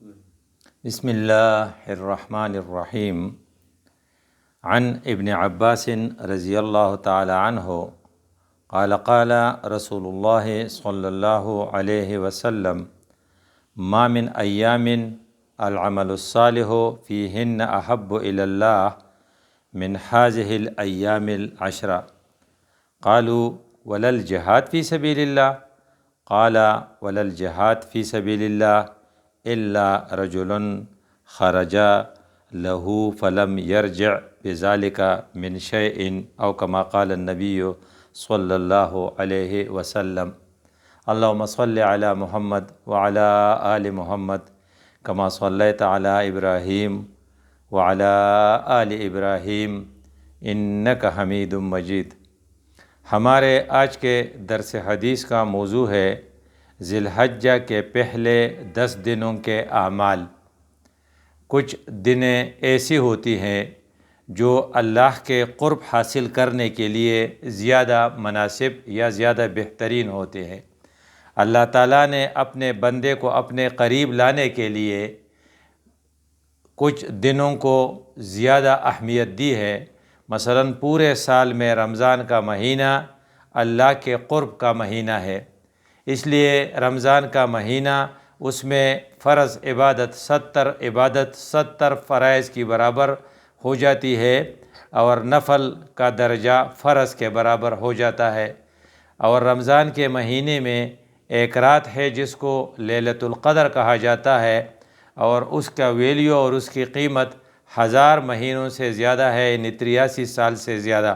بسم اللہ الرحمن الرحیم عن ابن عباس رضی اللہ تعالی عنہ قال قال رسول اللہ صلی اللہ علیہ وسلم ما من ایام العمل الصالح فیہن احب الی اللہ من هذه الایام العشر قالوا ولا الجہاد فی سبیل اللہ قال ولا الجہاد فی سبیل اللہ الا رجل خرج له فلم يرجع بذلك من شيء او كما قال النبي صلی اللہ علیہ وسلم اللهم صل علی محمد وعلی آل محمد كما صلیت علی ابراہیم وعلی آل ابراہیم انک حمید مجید۔ ہمارے آج کے درس حدیث کا موضوع ہے ذی الحجہ کے پہلے 10 دنوں کے اعمال۔ کچھ دنیں ایسی ہوتی ہیں جو اللہ کے قرب حاصل کرنے کے لیے زیادہ مناسب یا زیادہ بہترین ہوتے ہیں۔ اللہ تعالیٰ نے اپنے بندے کو اپنے قریب لانے کے لیے کچھ دنوں کو زیادہ اہمیت دی ہے۔ مثلاً پورے سال میں رمضان کا مہینہ اللہ کے قرب کا مہینہ ہے، اس لیے رمضان کا مہینہ اس میں فرض عبادت 70 فرائض کی برابر ہو جاتی ہے اور نفل کا درجہ فرض کے برابر ہو جاتا ہے۔ اور رمضان کے مہینے میں ایک رات ہے جس کو لیلۃ القدر کہا جاتا ہے، اور اس کا ویلیو اور اس کی قیمت 1000 مہینوں سے زیادہ ہے، یعنی 83 سال سے زیادہ۔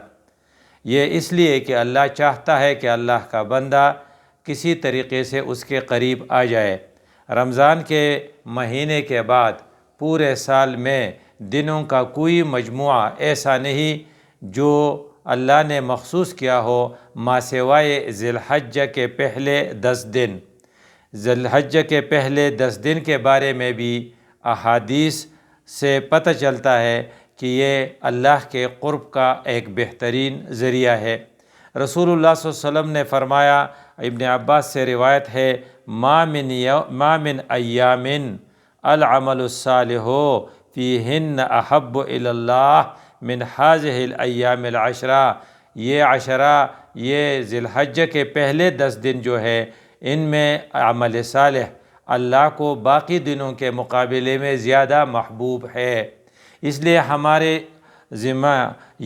یہ اس لیے کہ اللہ چاہتا ہے کہ اللہ کا بندہ کسی طریقے سے اس کے قریب آ جائے۔ رمضان کے مہینے کے بعد پورے سال میں دنوں کا کوئی مجموعہ ایسا نہیں جو اللہ نے مخصوص کیا ہو ما سوائے ذی الحجہ کے پہلے 10 دن۔ ذی الحجہ کے پہلے 10 دن کے بارے میں بھی احادیث سے پتہ چلتا ہے کہ یہ اللہ کے قرب کا ایک بہترین ذریعہ ہے۔ رسول اللہ صلی اللہ علیہ وسلم نے فرمایا، ابن عباس سے روایت ہے، ما من ایام العمل الصالح فیہن احب الی اللہ من هذه الایام العشرہ۔ یہ ذی الحجہ کے پہلے 10 دن جو ہے ان میں عمل صالح اللہ کو باقی دنوں کے مقابلے میں زیادہ محبوب ہے۔ اس لیے ہمارے ذمہ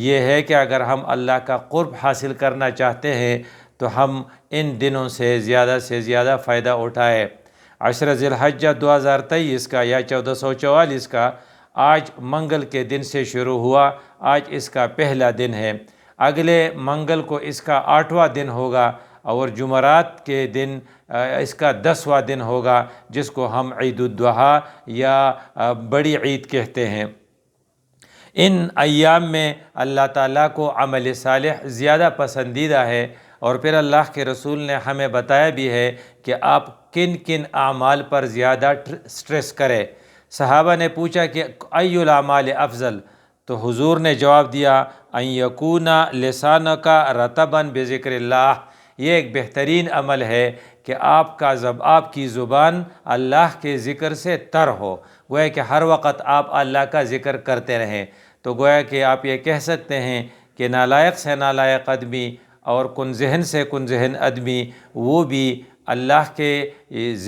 یہ ہے کہ اگر ہم اللہ کا قرب حاصل کرنا چاہتے ہیں تو ہم ان دنوں سے زیادہ فائدہ اٹھائیں۔ عشر ذی الحجہ 2023 کا یا 1444 کا آج منگل کے دن سے شروع ہوا، آج اس کا پہلا دن ہے۔ اگلے منگل کو اس کا 8واں دن ہوگا اور جمعرات کے دن اس کا 10واں دن ہوگا، جس کو ہم عید الاضحیٰ یا بڑی عید کہتے ہیں۔ ان ایام میں اللہ تعالیٰ کو عمل صالح زیادہ پسندیدہ ہے، اور پھر اللہ کے رسول نے ہمیں بتایا بھی ہے کہ آپ کن کن اعمال پر زیادہ سٹریس کریں۔ صحابہ نے پوچھا کہ ای الاعمال افضل، تو حضور نے جواب دیا ان یکون لسانک رطبا بذکر اللہ۔ یہ ایک بہترین عمل ہے کہ آپ کی زبان اللہ کے ذکر سے تر ہو، گویا کہ ہر وقت آپ اللہ کا ذکر کرتے رہیں۔ تو گویا کہ آپ یہ کہہ سکتے ہیں کہ نالائق سے نالائق آدمی اور کن ذہن سے کن ذہن آدمی وہ بھی اللہ کے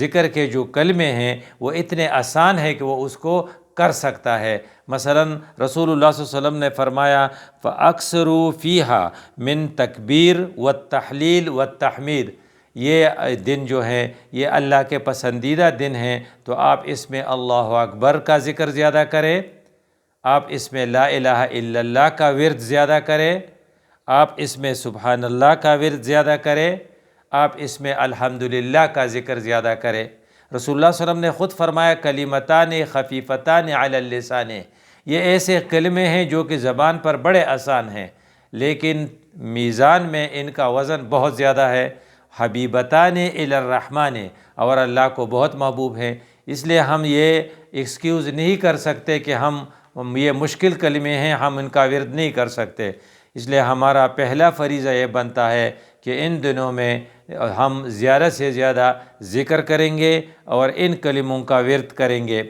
ذکر کے جو کلمے ہیں وہ اتنے آسان ہیں کہ وہ اس کو کر سکتا ہے۔ مثلا رسول اللہ صلی اللہ علیہ وسلم نے فرمایا فَأَكْثِرُوا فِيهَا مِن تکبیر والتحلیل والتحمید۔ یہ دن جو ہیں یہ اللہ کے پسندیدہ دن ہیں، تو آپ اس میں اللہ اکبر کا ذکر زیادہ کریں، آپ اس میں لا الہ الا اللہ کا ورد زیادہ کریں، آپ اس میں سبحان اللہ کا ورد زیادہ کریں، آپ اس میں الحمدللہ کا ذکر زیادہ کریں۔ رسول اللہ صلی اللہ علیہ وسلم نے خود فرمایا کلمتان خفیفتان علی اللسان۔ یہ ایسے کلمے ہیں جو کہ زبان پر بڑے آسان ہیں لیکن میزان میں ان کا وزن بہت زیادہ ہے۔ حبیبتان الی الرحمن، اور اللہ کو بہت محبوب ہیں۔ اس لیے ہم یہ ایکسکیوز نہیں کر سکتے کہ ہم یہ مشکل کلمے ہیں، ہم ان کا ورد نہیں کر سکتے۔ اس لیے ہمارا پہلا فریضہ یہ بنتا ہے کہ ان دنوں میں ہم زیادہ سے زیادہ ذکر کریں گے اور ان کلموں کا ورد کریں گے۔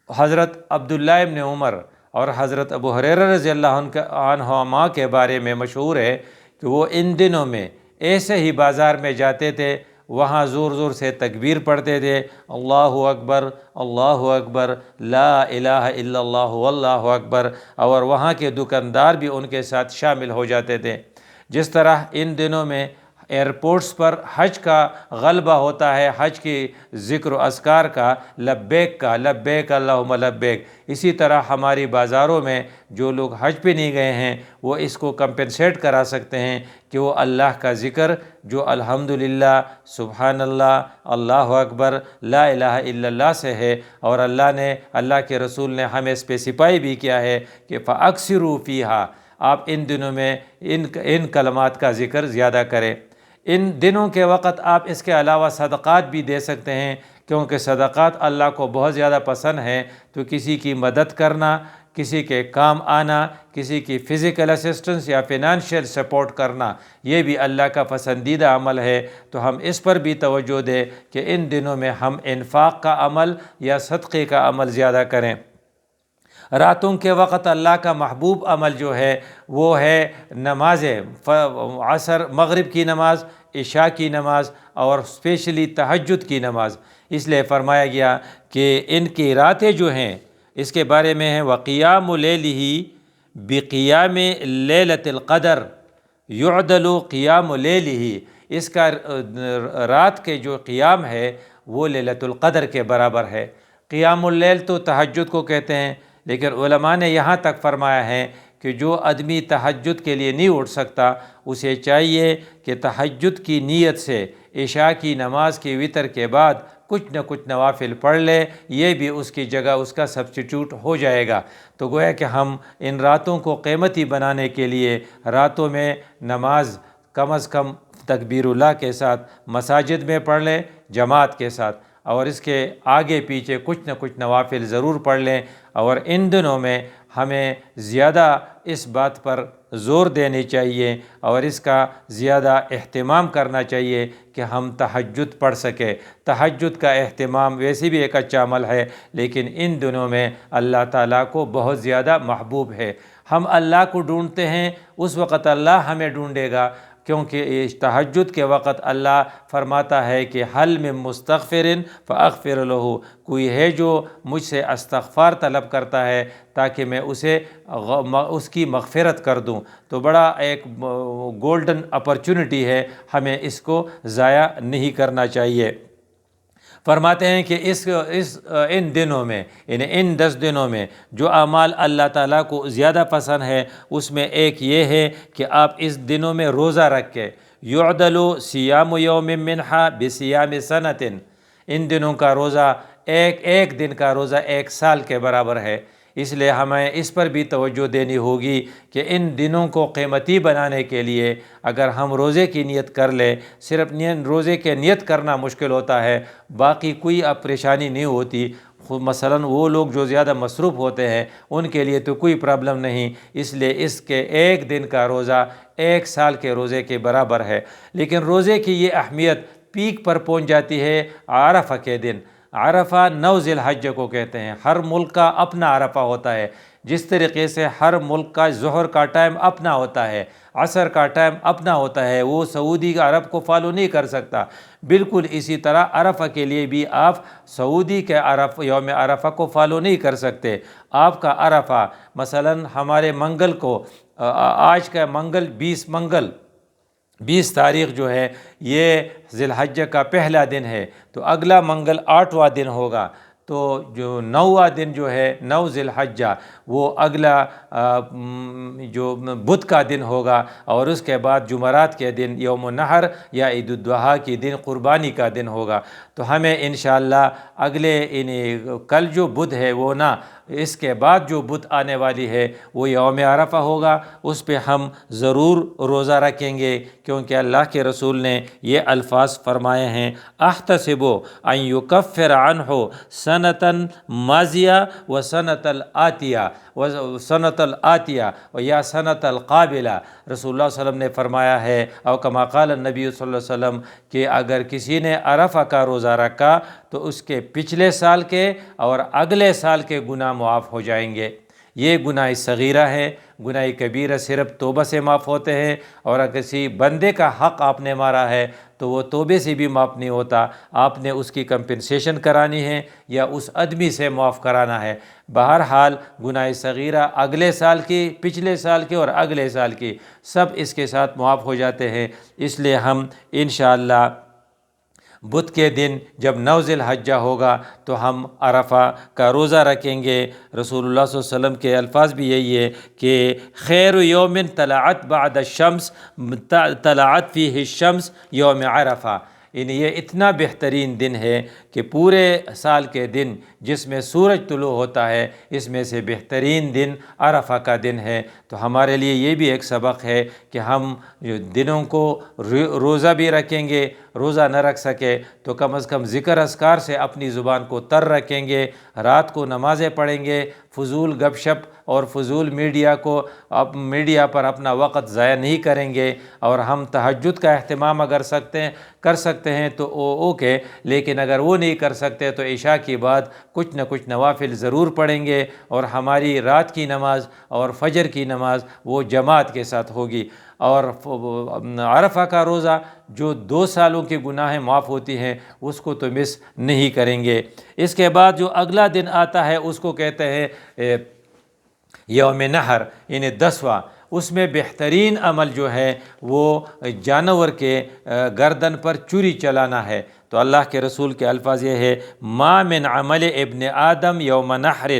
حضرت عبداللہ ابن عمر اور حضرت ابو ہریرہ رضی اللہ عنہما کے بارے میں مشہور ہے کہ وہ ان دنوں میں ایسے ہی بازار میں جاتے تھے، وہاں زور زور سے تکبیر پڑھتے تھے، اللہ اکبر اللہ اکبر لا الہ الا اللہ واللہ اکبر، اور وہاں کے دکاندار بھی ان کے ساتھ شامل ہو جاتے تھے۔ جس طرح ان دنوں میں ایئرپورٹس پر حج کا غلبہ ہوتا ہے، حج کی ذکر و اذکار کا، لبیک اللہم لبیک، اسی طرح ہماری بازاروں میں جو لوگ حج پہ نہیں گئے ہیں وہ اس کو کمپنسیٹ کرا سکتے ہیں کہ وہ اللہ کا ذکر جو الحمدللہ، سبحان اللہ، اللہ اکبر، لا الہ الا اللہ سے ہے، اور اللہ کے رسول نے ہمیں اسپیسیفائی بھی کیا ہے کہ فَأَكْثِرُوا فِيهَا، آپ ان دنوں میں ان کلمات کا ذکر زیادہ کریں۔ ان دنوں کے وقت آپ اس کے علاوہ صدقات بھی دے سکتے ہیں، کیونکہ صدقات اللہ کو بہت زیادہ پسند ہیں، تو کسی کی مدد کرنا، کسی کے کام آنا، کسی کی فزیکل اسسٹنس یا فینانشیل سپورٹ کرنا، یہ بھی اللہ کا پسندیدہ عمل ہے۔ تو ہم اس پر بھی توجہ دیں کہ ان دنوں میں ہم انفاق کا عمل یا صدقے کا عمل زیادہ کریں۔ راتوں کے وقت اللہ کا محبوب عمل جو ہے وہ ہے نمازیں، عصر مغرب کی نماز، عشاء کی نماز، اور اسپیشلی تہجد کی نماز۔ اس لیے فرمایا گیا کہ ان کی راتیں جو ہیں اس کے بارے میں ہیں وَقِيَامُ لَيْلِهِ بِقِيَامِ لَيْلَةِ الْقَدْرِ يُعْدَلُ قِيَامُ لَيْلِهِ، اس کا رات کے جو قیام ہے وہ لیلۃ القدر کے برابر ہے۔ قیام اللیل تو تہجد کو کہتے ہیں، لیکن علماء نے یہاں تک فرمایا ہے کہ جو آدمی تہجد کے لیے نہیں اٹھ سکتا اسے چاہیے کہ تہجد کی نیت سے عشاء کی نماز کی وتر کے بعد کچھ نہ کچھ نوافل پڑھ لے، یہ بھی اس کی جگہ اس کا سبسٹیٹیوٹ ہو جائے گا۔ تو گویا کہ ہم ان راتوں کو قیمتی بنانے کے لیے راتوں میں نماز کم از کم تکبیر اللہ کے ساتھ مساجد میں پڑھ لیں جماعت کے ساتھ، اور اس کے آگے پیچھے کچھ نہ کچھ نوافل ضرور پڑھ لیں۔ اور ان دنوں میں ہمیں زیادہ اس بات پر زور دینی چاہیے اور اس کا زیادہ اہتمام کرنا چاہیے کہ ہم تہجد پڑھ سکیں۔ تہجد کا اہتمام ویسے بھی ایک اچھا عمل ہے، لیکن ان دنوں میں اللہ تعالیٰ کو بہت زیادہ محبوب ہے۔ ہم اللہ کو ڈھونڈتے ہیں، اس وقت اللہ ہمیں ڈھونڈے گا، کیونکہ تہجد کے وقت اللہ فرماتا ہے کہ حل من مستغفر فاغفر لہ، کوئی ہے جو مجھ سے استغفار طلب کرتا ہے تاکہ میں اس کی مغفرت کر دوں۔ تو بڑا ایک گولڈن اپرچونٹی ہے، ہمیں اس کو ضائع نہیں کرنا چاہیے۔ فرماتے ہیں کہ ان دنوں میں، یعنی ان 10 دنوں میں جو اعمال اللہ تعالیٰ کو زیادہ پسند ہے اس میں ایک یہ ہے کہ آپ اس دنوں میں روزہ رکھ کے یعدل صیام یوم منہا بصیام سنۃ، ان دنوں کا روزہ ایک دن کا روزہ 1 سال کے برابر ہے۔ اس لیے ہمیں اس پر بھی توجہ دینی ہوگی کہ ان دنوں کو قیمتی بنانے کے لیے اگر ہم روزے کی نیت کر لیں، صرف روزے کے نیت کرنا مشکل ہوتا ہے، باقی کوئی اب پریشانی نہیں ہوتی۔ مثلاً وہ لوگ جو زیادہ مصروف ہوتے ہیں ان کے لیے تو کوئی پرابلم نہیں، اس لیے اس کے 1 دن کا روزہ 1 سال کے روزے کے برابر ہے۔ لیکن روزے کی یہ اہمیت پیک پر پہنچ جاتی ہے عرفہ کے دن۔ عرفہ 9 ذی الحجہ کو کہتے ہیں۔ ہر ملک کا اپنا عرفہ ہوتا ہے، جس طریقے سے ہر ملک کا ظہر کا ٹائم اپنا ہوتا ہے، عصر کا ٹائم اپنا ہوتا ہے، وہ سعودی عرب کو فالو نہیں کر سکتا۔ بالکل اسی طرح عرفہ کے لیے بھی آپ سعودی کے یوم عرفہ کو فالو نہیں کر سکتے۔ آپ کا عرفہ مثلاً ہمارے منگل کو، آج کا منگل 20 تاریخ جو ہے یہ ذی الحجہ کا پہلا دن ہے، تو اگلا منگل 8واں دن ہوگا، تو جو 9واں دن جو ہے 9 ذی الحجہ وہ اگلا جو بدھ کا دن ہوگا، اور اس کے بعد جمعرات کے دن یوم النحر یا عید الاضحیٰ کی دن قربانی کا دن ہوگا۔ تو ہمیں انشاءاللہ کل جو بدھ ہے وہ نہ، اس کے بعد جو بدھ آنے والی ہے وہ یوم عرفہ ہوگا، اس پہ ہم ضرور روزہ رکھیں گے، کیونکہ اللہ کے رسول نے یہ الفاظ فرمائے ہیں احتسب ان یکفر عنہ سنۃ ماضیہ و سنۃ الآتیہ، و سنت الآتیہ و یا سنت القابلہ۔ رسول اللہ صلی اللہ علیہ وسلم نے فرمایا ہے، او کما قال النبی صلی اللہ علیہ وسلم، کہ اگر کسی نے عرفہ کا روزہ رکھا تو اس کے پچھلے سال کے اور اگلے سال کے گناہ معاف ہو جائیں گے۔ یہ گناہ صغیرہ ہے، گناہ کبیرہ صرف توبہ سے معاف ہوتے ہیں، اور اگر کسی بندے کا حق آپ نے مارا ہے تو وہ توبے سے بھی معاف نہیں ہوتا، آپ نے اس کی کمپنسیشن کرانی ہے یا اس آدمی سے معاف کرانا ہے۔ بہرحال گناہ صغیرہ اگلے سال کی، پچھلے سال کی اور اگلے سال کی سب اس کے ساتھ معاف ہو جاتے ہیں۔ اس لیے ہم انشاءاللہ بدھ کے دن جب 9 ذی الحجہ ہوگا تو ہم عرفہ کا روزہ رکھیں گے۔ رسول اللہ صلی اللہ علیہ وسلم کے الفاظ بھی یہی ہے کہ خیر یوم طلعت بعد الشمس طلعت فیہ الشمس یوم عرفہ، یعنی یہ اتنا بہترین دن ہے کہ پورے سال کے دن جس میں سورج طلوع ہوتا ہے، اس میں سے بہترین دن عرفہ کا دن ہے۔ تو ہمارے لیے یہ بھی ایک سبق ہے کہ ہم دنوں کو روزہ بھی رکھیں گے، روزہ نہ رکھ سکے تو کم از کم ذکر اذکار سے اپنی زبان کو تر رکھیں گے، رات کو نمازیں پڑھیں گے، فضول گپ شپ اور فضول میڈیا پر اپنا وقت ضائع نہیں کریں گے، اور ہم تہجد کا اہتمام اگر کر سکتے ہیں تو اوکے، لیکن اگر وہ نہیں کر سکتے تو عشاء کے بعد کچھ نہ کچھ نوافل ضرور پڑھیں گے، اور ہماری رات کی نماز اور فجر کی نماز وہ جماعت کے ساتھ ہوگی۔ اور عرفہ کا روزہ جو 2 سالوں کے گناہیں معاف ہوتی ہیں اس کو تو مس نہیں کریں گے۔ اس کے بعد جو اگلا دن آتا ہے اس کو کہتے ہیں یوم نحر، یعنی 10واں۔ اس میں بہترین عمل جو ہے وہ جانور کے گردن پر چوری چلانا ہے۔ تو اللہ کے رسول کے الفاظ یہ ہے، ما من عمل ابن آدم یوم نحر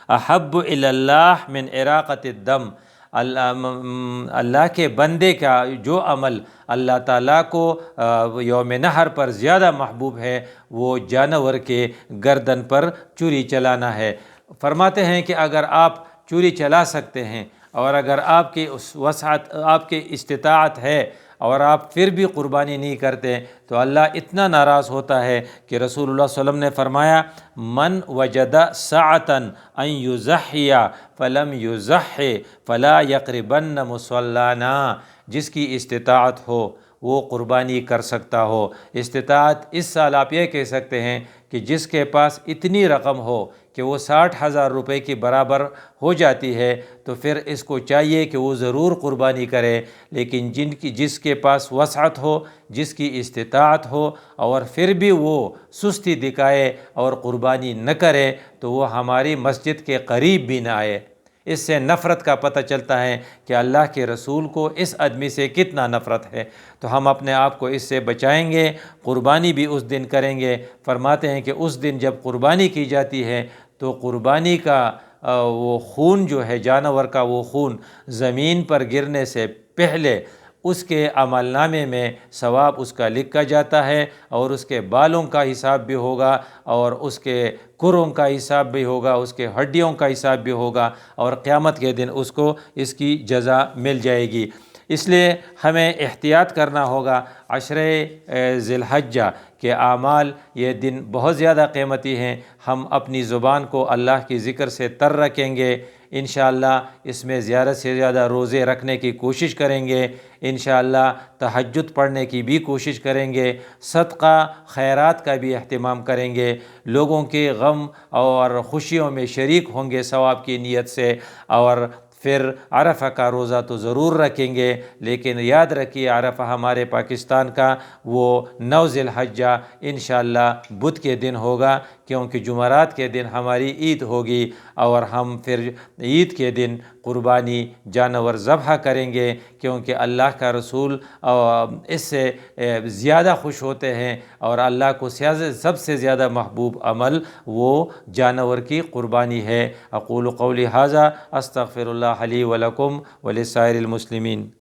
احب الی اللہ من اراقۃ الدم۔ اللہ کے بندے کا جو عمل اللہ تعالیٰ کو یوم نحر پر زیادہ محبوب ہے وہ جانور کے گردن پر چوری چلانا ہے۔ فرماتے ہیں کہ اگر آپ چوری چلا سکتے ہیں اور اگر آپ کی وسعت، آپ کی استطاعت ہے اور آپ پھر بھی قربانی نہیں کرتے تو اللہ اتنا ناراض ہوتا ہے کہ رسول اللہ صلی اللہ علیہ وسلم نے فرمایا، من وجد سعۃ ان یضحی فلم یضحی فلا یقربن مصلانا۔ جس کی استطاعت ہو وہ قربانی کر سکتا ہو۔ استطاعت اس سال آپ یہ کہہ سکتے ہیں کہ جس کے پاس اتنی رقم ہو کہ وہ 60,000 روپے کی برابر ہو جاتی ہے تو پھر اس کو چاہیے کہ وہ ضرور قربانی کرے، لیکن جس کے پاس وسعت ہو، جس کی استطاعت ہو اور پھر بھی وہ سستی دکھائے اور قربانی نہ کرے تو وہ ہماری مسجد کے قریب بھی نہ آئے۔ اس سے نفرت کا پتہ چلتا ہے کہ اللہ کے رسول کو اس آدمی سے کتنا نفرت ہے۔ تو ہم اپنے آپ کو اس سے بچائیں گے، قربانی بھی اس دن کریں گے۔ فرماتے ہیں کہ اس دن جب قربانی کی جاتی ہے تو قربانی کا وہ خون جو ہے، جانور کا وہ خون زمین پر گرنے سے پہلے اس کے عمل نامے میں ثواب اس کا لکھا جاتا ہے، اور اس کے بالوں کا حساب بھی ہوگا، اور اس کے کروں کا حساب بھی ہوگا، اس کے ہڈیوں کا حساب بھی ہوگا، اور قیامت کے دن اس کو اس کی جزا مل جائے گی۔ اس لیے ہمیں احتیاط کرنا ہوگا۔ 10 ذی الحجہ کے اعمال، یہ دن بہت زیادہ قیمتی ہیں۔ ہم اپنی زبان کو اللہ کی ذکر سے تر رکھیں گے، انشاءاللہ اس میں زیادہ سے زیادہ روزے رکھنے کی کوشش کریں گے، انشاءاللہ تہجد پڑھنے کی بھی کوشش کریں گے، صدقہ خیرات کا بھی اہتمام کریں گے، لوگوں کے غم اور خوشیوں میں شریک ہوں گے ثواب کی نیت سے، اور پھر عرفہ کا روزہ تو ضرور رکھیں گے۔ لیکن یاد رکھیے عرفہ ہمارے پاکستان کا وہ 9 ذی الحجہ انشاءاللہ بدھ کے دن ہوگا، کیونکہ جمعرات کے دن ہماری عید ہوگی، اور ہم پھر عید کے دن قربانی جانور ذبح کریں گے، کیونکہ اللہ کا رسول اس سے زیادہ خوش ہوتے ہیں، اور اللہ کو سب سے زیادہ محبوب عمل وہ جانور کی قربانی ہے۔ اقول قولی ھذا استغفر اللہ لی ولکم ولسائر المسلمین۔